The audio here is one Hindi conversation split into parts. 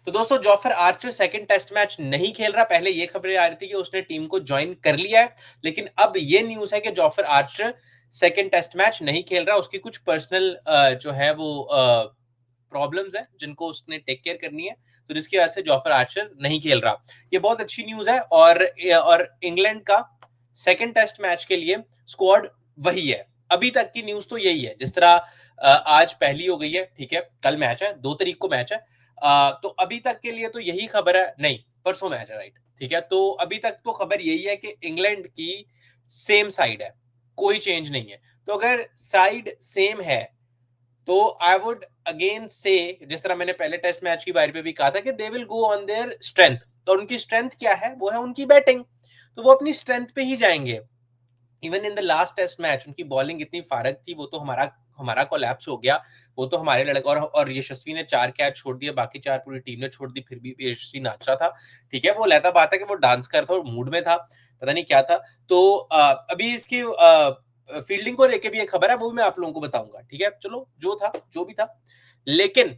तो दोस्तों Jofra Archer second test match नहीं खेल रहा। पहले ये खबरें आ रही थी कि उसने टीम को ज्वाइन कर लिया है, लेकिन अब ये न्यूज है कि Jofra Archer second test match नहीं खेल रहा। उसकी कुछ पर्सनल जो है वो प्रॉब्लम्स है जिनको उसने टेक केयर करनी है, तो जिसकी वजह से जॉफर आर्चर नहीं खेल रहा। ये बहुत अच्छी न्यूज है। और इंग्लैंड का सेकंड टेस्ट मैच के लिए स्क्वाड वही है। अभी तक की न्यूज तो यही है। जिस तरह आज पहली हो गई है, ठीक है, कल मैच है, 2 तारीख को मैच है। तो अभी तक के लिए तो यही खबर है। नहीं, परसों मैच है, राइट, ठीक है। तो अभी तक तो खबर यही है कि इंग्लैंड की सेम साइड है, कोई चेंज नहीं है। तो अगर साइड सेम है तो आई वुड अगेन से, जिस तरह मैंने पहले टेस्ट मैच की बारी पे भी कहा था कि they will go on their strength. तो उनकी स्ट्रेंथ क्या है? वो है उनकी बैटिंग। तो वो अपनी स्ट्रेंथ पे ही जाएंगे। Even in the last test match उनकी बॉलिंग इतनी फारक थी, वो तो हमारा हमारा कोलैप्स हो गया। वो तो हमारे लड़के और यशस्वी ने 4 कैच छोड़ दिए, बाकी 4 पूरी टीम ने छोड़ दी, फिर भी यशस्वी नाच रहा था। ठीक है, वो लहता बात है कि वो डांस कर था और मूड में था, पता नहीं क्या था। तो अभी इसकी फील्डिंग को लेके भी एक खबर है, वो भी मैं आप लोगों को बताऊंगा। ठीक है, चलो, जो था जो भी था, लेकिन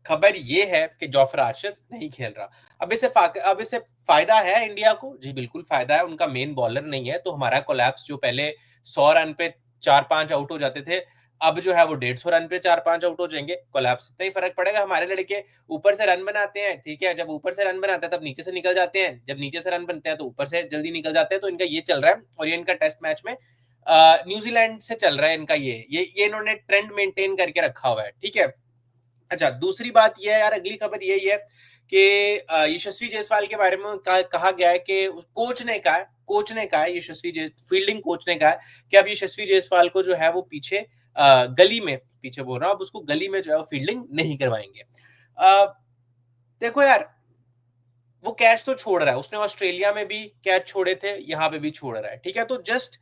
खबर ये है कि जॉफर आर्चर नहीं खेल रहा। अब इससे फायदा है इंडिया को। जी बिल्कुल फायदा है। उनका मेन बॉलर नहीं है, तो हमारा कोलैप्स जो पहले 100 रन पे 4-5 आउट हो जाते थे, अब जो है वो 150 रन पे 4-5 आउट हो जाएंगे। कोलैप्स इतना ही फर्क पड़ेगा। हमारे लड़के ऊपर से रन बनाते हैं, ठीक है, जब ऊपर से रन बनाते हैं तब नीचे से निकल जाते हैं, जब नीचे से रन बनते हैं तो ऊपर से जल्दी निकल जाते हैं। तो इनका ये चल रहा है। और ये इनका टेस्ट मैच में न्यूजीलैंड से चल रहा है इनका। ये इन्होंने ट्रेंड मेंटेन करके रखा हुआ है। ठीक है। अच्छा, दूसरी बात यह है यार, अगली खबर यही है कि यशस्वी जायसवाल के बारे में कहा गया है कि कोच ने कहा है फील्डिंग कोच ने कहा है कि अब यशस्वी जायसवाल को जो है वो गली में, पीछे बोल रहा हूं, अब उसको गली में जो है फील्डिंग नहीं करवाएंगे। देखो यार, वो कैच तो छोड़ रहा है, उसने ऑस्ट्रेलिया में भी कैच छोड़े थे, यहाँ पे भी छोड़ रहा है। ठीक है, तो जस्ट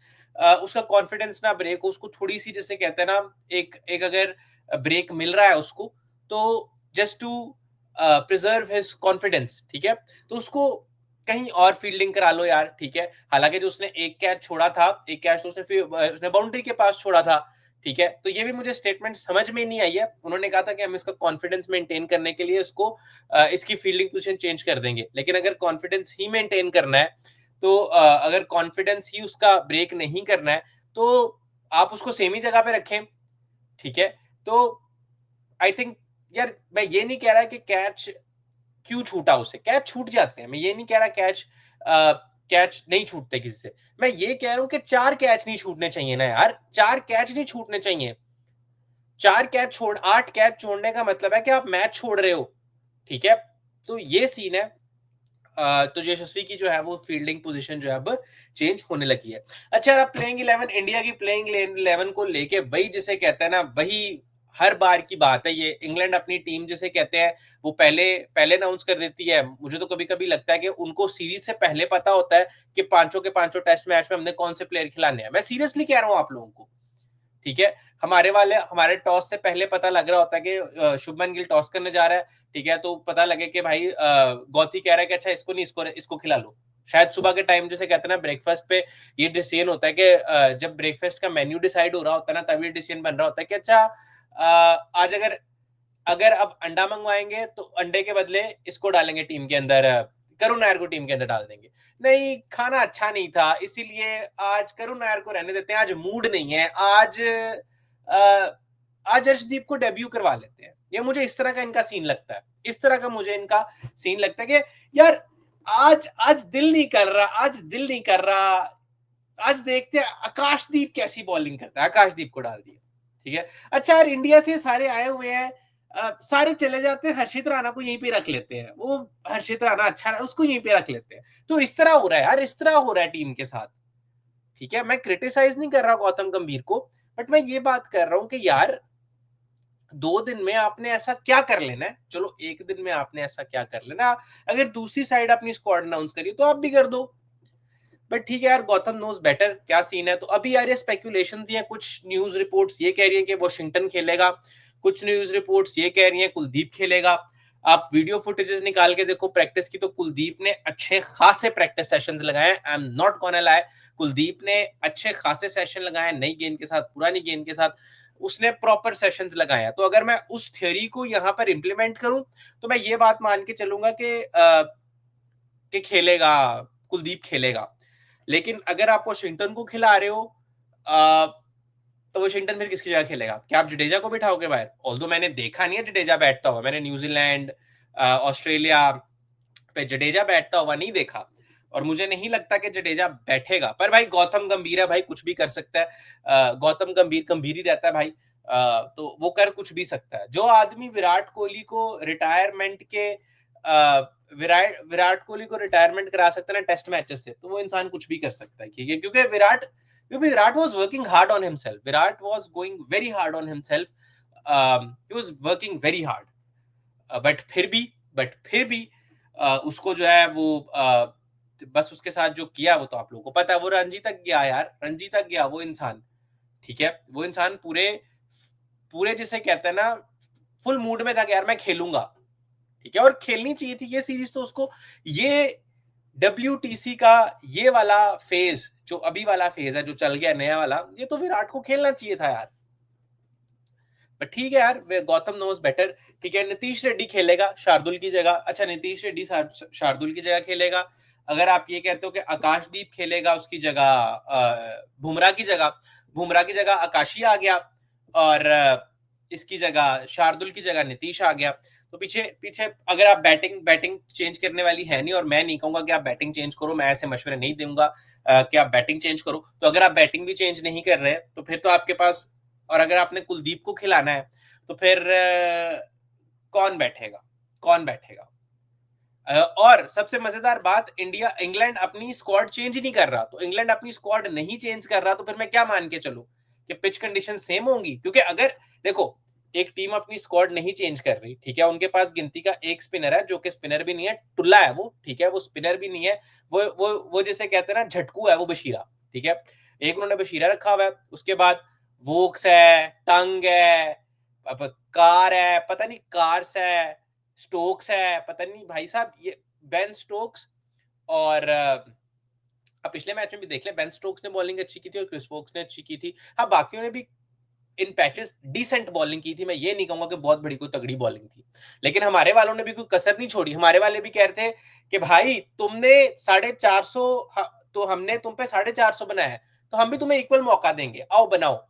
उसका कॉन्फिडेंस ना ब्रेक हो, उसको थोड़ी सी, जैसे कहते हैं ना, एक एक अगर ब्रेक मिल रहा है उसको, तो just to preserve his confidence, ठीक है, तो उसको कहीं और फील्डिंग करा लो यार। ठीक है, हालांकि जो उसने एक कैच छोड़ा था, एक कैच तो उसने बाउंड्री के पास छोड़ा था। ठीक है, तो ये भी मुझे स्टेटमेंट समझ में नहीं आई है। उन्होंने कहा था कि हम इसका कॉन्फिडेंस मेंटेन करने के लिए इसको इसकी फील्डिंग पोजीशन चेंज कर देंगे, लेकिन अगर कॉन्फिडेंस ही मेंटेन करना है, तो अगर कॉन्फिडेंस ही उसका ब्रेक नहीं करना है, तो आप उसको सेम ही जगह पे रखें। ठीक है, तो आई थिंक यार, मैं ये नहीं कह रहा कि कैच क्यों छूटा उसे, कैच छूट जाते हैं। मैं ये नहीं कह रहा कैच नहीं छूटते किसी से। मैं ये कह रहा हूं कि 4 कैच नहीं छूटने चाहिए ना यार, 4 कैच नहीं छूटने चाहिए। 8 कैच छोड़ने का मतलब है कि आप मैच छोड़ रहे हो। ठीक है, तो ये सीन है। तो यशस्वी की जो है वो फील्डिंग पोजीशन जो है अब चेंज होने लगी है। अच्छा यार, प्लेइंग 11, इंडिया की प्लेइंग 11 को लेके वही जिसे कहते हैं ना, वही हर बार की बात है। ये इंग्लैंड अपनी टीम जिसे कहते हैं वो पहले पहले अनाउंस कर देती है। मुझे तो कभी कभी लगता है कि उनको सीरीज से पहले पता होता है कि पांचों के पांचों टेस्ट मैच में हमने कौन से प्लेयर खिलाने हैं। मैं सीरियसली कह रहा हूँ आप लोगों को। ठीक है, हमारे टॉस से पहले पता लग रहा होता है कि शुभमन गिल टॉस करने जा रहा है। ठीक है, तो पता लगे कि भाई गौती कह रहा है कि अच्छा इसको नहीं, इसको खिला लो। शायद सुबह के टाइम जैसे कहते हैं ना, ब्रेकफास्ट पे ये डिसीजन होता है कि जब ब्रेकफास्ट का मेन्यू डिसाइड हो रहा होता है ना, तभी डिसीजन बन रहा होता है कि अच्छा आज अगर अगर अब अंडा मंगवाएंगे तो अंडे के बदले इसको डालेंगे टीम के अंदर, करुण नायर को टीम के अंदर डाल देंगे। नहीं, खाना अच्छा नहीं था, इसीलिए आज करुण नायर को रहने देते हैं, आज मूड नहीं है, आज अर्शदीप को डेब्यू करवा लेते हैं। ये मुझे इस तरह का इनका सीन लगता है। इस तरह का मुझे इनका सीन लगता है कि यार आज आज दिल नहीं कर रहा, आज दिल नहीं कर रहा। आज देखते हैं आकाशदीप कैसी बॉलिंग करता है, आकाशदीप को डाल दिया। ठीक है, अच्छा यार, इंडिया से सारे आए हुए हैं, सारे चले जाते हैं, हर्षित राणा को यहीं पे रख लेते हैं। वो हर्षित राणा अच्छा है, उसको यहीं पे रख लेते हैं। तो इस तरह हो रहा है यार, इस तरह हो रहा है टीम के साथ। ठीक है, मैं क्रिटिसाइज नहीं कर रहा गौतम गंभीर को, बट मैं ये बात कर रहा हूं कि यार 2 दिन में आपने ऐसा क्या कर लेना है? चलो, 1 दिन में आपने ऐसा क्या कर लेना? अगर दूसरी साइड अपनी स्क्वाड अनाउंस करिए तो आप भी कर दो। बट ठीक है यार, गौतम नोज बेटर क्या सीन है। तो अभी यार ये स्पेकुलेशन ही है। कुछ न्यूज रिपोर्ट्स ये कह रही है कि वॉशिंगटन खेलेगा, कुछ न्यूज रिपोर्ट्स ये कह रही है कुलदीप खेलेगा। आप वीडियो फुटेजेस निकाल के देखो प्रैक्टिस की, तो कुलदीप ने अच्छे खासे प्रैक्टिस सेशंस लगाए। I am not gonna lie, Kuldeep ने अच्छे खासे सेशन लगाए, नई गेंद के साथ, पुरानी गेंद के साथ। उसने प्रॉपर सेशंस लगाया। तो अगर मैं उस थ्योरी को यहाँ पर इंप्लीमेंट करूं तो मैं ये बात मान के चलूंगा कि खेलेगा, कुलदीप खेलेगा। लेकिन अगर आप वॉशिंगटन को खिला रहे हो तो वॉशिंगटन फिर किसकी जगह खेलेगा? क्या आप जडेजा को बिठाओगे बाहर? ऑल्दो मैंने देखा नहीं है जडेजा बैठता हुआ, मैंने न्यूजीलैंड ऑस्ट्रेलिया पे जडेजा बैठता हुआ नहीं देखा, और मुझे नहीं लगता कि जडेजा बैठेगा। पर भाई गौतम गंभीर है भाई, कुछ भी कर सकता है। गौतम गंभीर गंभीर ही रहता है भाई, तो वो कर कुछ भी सकता है। जो आदमी विराट कोहली को रिटायरमेंट के विराट कोहली को रिटायरमेंट करा सकता है ना टेस्ट मैचेस से, तो वो इंसान कुछ भी कर सकता है, ठीक है? क्योंकि Virat was working hard on himself, Virat was going very hard on himself, he was working very hard. But फिर भी उसको जो है वो बस उसके साथ जो किया वो तो आप लोगों को पता है। वो रणजी तक गया यार, रणजी तक गया वो इंसान, ठीक है? वो इंसान पूरे पूरे जिसे कहते हैं ना फुल मूड में था कि यार मैं खेलूंगा, ठीक है? और खेलनी चाहिए थी ये सीरीज तो उसको। ये WTC का ये वाला फेज, जो अभी वाला फेज है जो चल गया नया वाला, ये तो विराट को खेलना चाहिए था यार। बट ठीक है यार, गौतम नोज बेटर, ठीक है? नीतीश रेड्डी खेलेगा शार्दुल की जगह। अच्छा, नीतीश रेड्डी शार्दुल की जगह खेलेगा। अगर आप ये कहते हो कि आकाशदीप खेलेगा उसकी जगह, बुमराह की जगह, बुमराह की जगह आकाशी आ गया, और इसकी जगह शार्दुल की जगह नीतीश आ गया, तो पीछे पीछे अगर आप बैटिंग चेंज करने वाली है नहीं, और मैं नहीं कहूंगा कि आप बैटिंग चेंज करो, मैं ऐसे मशवरे नहीं दूंगा कि आप बैटिंग चेंज करो। तो अगर आप बैटिंग भी चेंज नहीं कर रहे तो फिर तो आपके पास, और अगर आपने कुलदीप को खिलाना है तो फिर कौन बैठेगा? कौन बैठेगा? और सबसे मजेदार बात, इंग्लैंड अपनी स्क्वाड चेंज ही नहीं कर रहा। तो इंग्लैंड अपनी स्क्वाड नहीं चेंज कर रहा तो फिर मैं क्या मान के चलूं कि पिच कंडीशन सेम होंगी? क्योंकि अगर देखो, एक टीम अपनी स्क्वाड नहीं चेंज कर रही, ठीक है? उनके पास गिनती का एक स्पिनर है जो कि स्पिनर भी नहीं है, टुल्ला है वो, ठीक है? वो स्पिनर भी नहीं है, वो जिसे कहते हैं ना झटकू है, वो बशीरा, ठीक है? एक उन्होंने बशीरा रखा हुआ है, उसके बाद वोक्स है, टंग है, अब कार है, पता नहीं कार्स है, स्टोक्स है, पता नहीं भाई साहब, ये बेन स्टोक्स। और अब पिछले मैच में भी देख ले, बेन स्टोक्स ने बॉलिंग अच्छी की थी और क्रिस वोक्स ने अच्छी की थी। हाँ, बाकियों ने भी इन पैचेस डिसेंट बॉलिंग की थी, मैं ये नहीं कहूंगा कि बहुत बड़ी कोई तगड़ी बॉलिंग थी, लेकिन हमारे वालों ने भी कोई कसर नहीं छोड़ी। हमारे वाले भी कह रहे थे कि भाई तुमने 450, तो हमने तुम पे 450 बनाया है, तो हम भी तुम्हें इक्वल मौका देंगे, आओ बनाओ।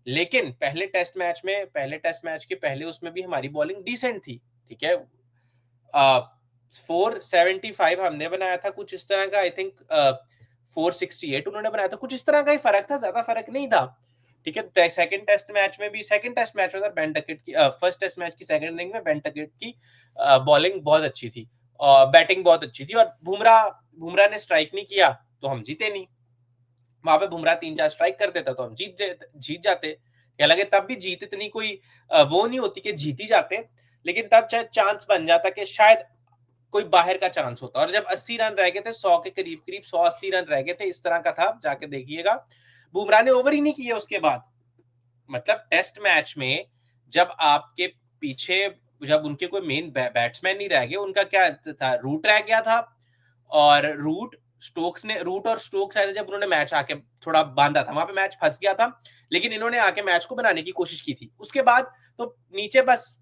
लेकिन पहले टेस्ट मैच के पहले उसमें भी हमारी बॉलिंग डिसेंट थी, ठीक है? 475 हमने बनाया था, कुछ इस तरह का, आई थिंक 468 उन्होंने बनाया था, कुछ इस तरह का ही फर्क था, ज्यादा फर्क नहीं था, ठीक है? सेकंड टेस्ट मैच में था बेन डकेट की, फर्स्ट टेस्ट मैच की सेकंड इनिंग में बेन डकेट की बॉलिंग बहुत अच्छी थी और बैटिंग बहुत अच्छी थी, और बुमराह ने स्ट्राइक नहीं किया तो हम जीते नहीं। वहां पे बुमराह 3-4 स्ट्राइक कर देता तो हम जीत जाते। हालांकि तब भी जीत इतनी कोई वो नहीं होती कि जीत ही जाते, लेकिन तब शायद चांस बन जाता कि शायद कोई बाहर का चांस होता। और जब 80 रन रह गए थे, 100 के करीब करीब 180 रन रह गए थे, इस तरह का था, जाके देखिएगा। बुमराह ने ओवर ही नहीं किए उसके बाद। मतलब टेस्ट मैच में जब आपके पीछे, जब उनके कोई मेन बैट्समैन नहीं रह गए, उनका क्या था, रूट रह गया था, और रूट और स्टोक्स आए थे जब उन्होंने मैच आके थोड़ा बांधा था, वहां पे मैच फंस गया था, लेकिन इन्होंने आके मैच को बनाने की कोशिश की थी। उसके बाद तो नीचे बस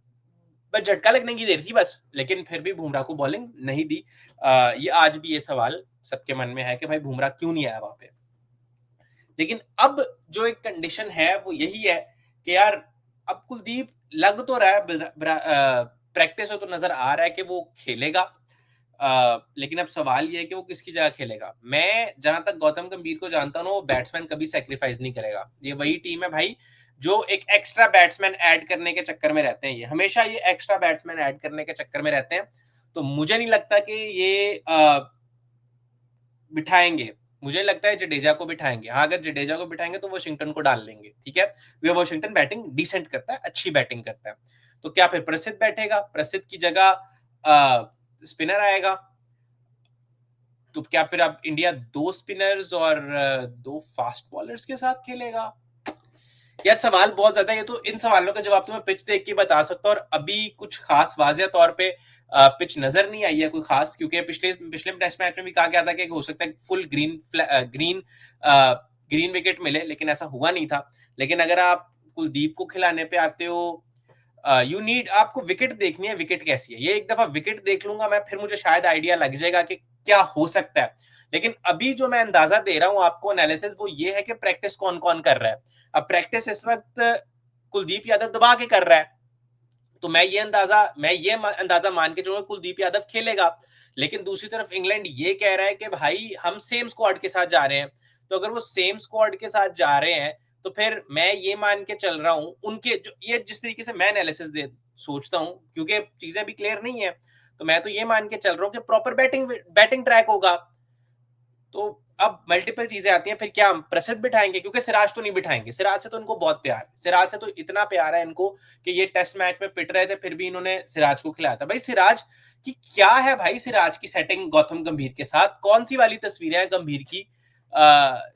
झटका लगने की देर थी बस, लेकिन फिर भी बुमराह को बॉलिंग नहीं दी। ये आज भी ये सवाल सबके मन में है कि भाई बुमराह क्यों नहीं आया वहां पे। लेकिन अब जो एक कंडीशन है वो यही है कि यार अब कुलदीप लग तो रहा है, प्रैक्टिस हो तो नजर आ रहा है कि वो खेलेगा, लेकिन अब सवाल ये है कि वो किसकी जगह खेलेगा। मैं जहां तक गौतम गंभीर को जानता हूँ, वो बैट्समैन कभी सेक्रीफाइस नहीं करेगा। ये वही टीम है भाई जो एक एक्स्ट्रा बैट्समैन ऐड करने के चक्कर में रहते हैं, ये हमेशा ये एक्स्ट्रा बैट्समैन ऐड करने के चक्कर में रहते हैं। तो मुझे नहीं लगता कि ये बिठाएंगे, मुझे लगता है जडेजा को बिठाएंगे। हाँ, अगर जडेजा को बिठाएंगे तो वॉशिंगटन को डाल लेंगे, ठीक है? वे वॉशिंगटन बैटिंग डिसेंट करता है, अच्छी बैटिंग करता है। तो क्या फिर प्रसिद्ध बैठेगा? प्रसिद्ध की जगह स्पिनर आएगा, तो क्या फिर अब इंडिया 2 स्पिनर्स और 2 फास्ट बॉलर्स के साथ खेलेगा? यार सवाल बहुत ज्यादा है। ये तो इन सवालों का जवाब तो मैं पिच देख के बता सकता हूँ, और अभी कुछ खास वाजिया तौर पे पिच नजर नहीं आई है कोई खास, क्योंकि पिछले टेस्ट मैच में भी कहा गया था कि हो सकता है फुल ग्रीन विकेट मिले, लेकिन ऐसा हुआ नहीं था। लेकिन अगर आप कुलदीप को खिलाने पे आते हो, यू नीड, आपको विकेट देखनी है, विकेट कैसी है, ये एक दफा विकेट देख लूंगा मैं, फिर मुझे शायद आइडिया लग जाएगा कि क्या हो सकता है। लेकिन अभी जो मैं अंदाजा दे रहा हूं आपको एनालिसिस, वो ये है कि प्रैक्टिस कौन कौन कर रहा है। अब प्रैक्टिस इस वक्त कुलदीप यादव दबा के कर रहा है, तो मैं ये अंदाजा मान के चलूंगा कुलदीप यादव खेलेगा। लेकिन दूसरी तरफ इंग्लैंड ये कह रहा है कि भाई हम सेम स्क्वाड के साथ जा रहे हैं, तो अगर वो सेम स्क्वाड के साथ जा रहे हैं तो फिर मैं ये मान के चल रहा हूं उनके जो ये जिस तरीके से मैं एनालिसिस दे सोचता हूं, क्योंकि चीजें भी क्लियर नहीं है, तो मैं तो ये मान के चल रहा हूं कि प्रॉपर बैटिंग ट्रैक होगा। तो अब मल्टीपल चीजें आती हैं, फिर क्या हम प्रसिद्ध बिठाएंगे, क्योंकि सिराज तो नहीं बिठाएंगे, सिराज से तो इनको बहुत प्यार है, सिराज से तो इतना प्यार है इनको कि ये टेस्ट मैच में पिट रहे थे फिर भी इन्होंने सिराज को खिलाया था। भाई सिराज की क्या है, भाई सिराज की सेटिंग गौतम गंभीर के साथ कौन सी वाली तस्वीरें हैं गंभीर की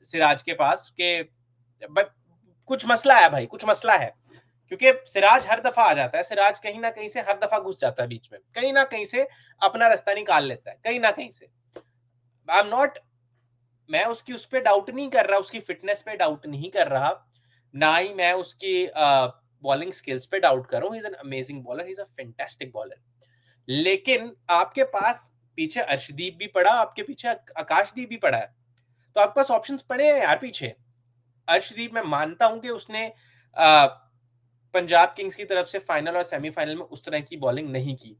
सिराज के पास के, कुछ मसला है भाई, कुछ मसला है, क्योंकि सिराज हर दफा आ जाता है, सिराज कहीं ना कहीं से हर दफा घुस जाता है बीच में, कहीं ना कहीं से अपना रास्ता निकाल लेता है, कहीं ना कहीं से। आई एम नॉट, मैं उसकी उस पर डाउट नहीं कर रहा, उसकी फिटनेस पे डाउट नहीं कर रहा, ना ही मैं उसकी बॉलिंग स्किल्स पे डाउट कर रहा हूँ। He is an amazing bowler, he is a fantastic bowler. लेकिन आपके पास पीछे अर्शदीप भी पड़ा, आपके पीछे आकाशदीप भी पड़ा है, तो आपके पास ऑप्शंस पड़े हैं यार पीछे। अर्शदीप मैं मानता हूं कि उसने पंजाब किंग्स की तरफ से फाइनल और सेमीफाइनल में उस तरह की बॉलिंग नहीं की,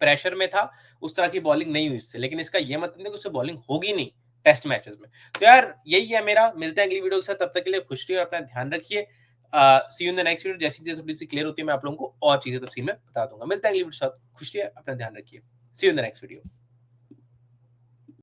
प्रेशर में था, उस तरह की बॉलिंग नहीं हुई इससे, लेकिन इसका यह मतलब नहीं कि उससे बॉलिंग होगी नहीं टेस्ट मैचेस में। तो यार यही है मेरा, मिलते हैं अगली वीडियो के साथ, तब तक के लिए खुश रहिए और अपना ध्यान रखिए। See you in the next video, जैसी चीजें थोड़ी सी क्लियर होती है मैं आप लोगों को और चीजें तफसील में बता दूंगा। मिलते हैं अगली वीडियो के साथ, खुश रहिए, अपना ध्यान रखिए, see you in the next video.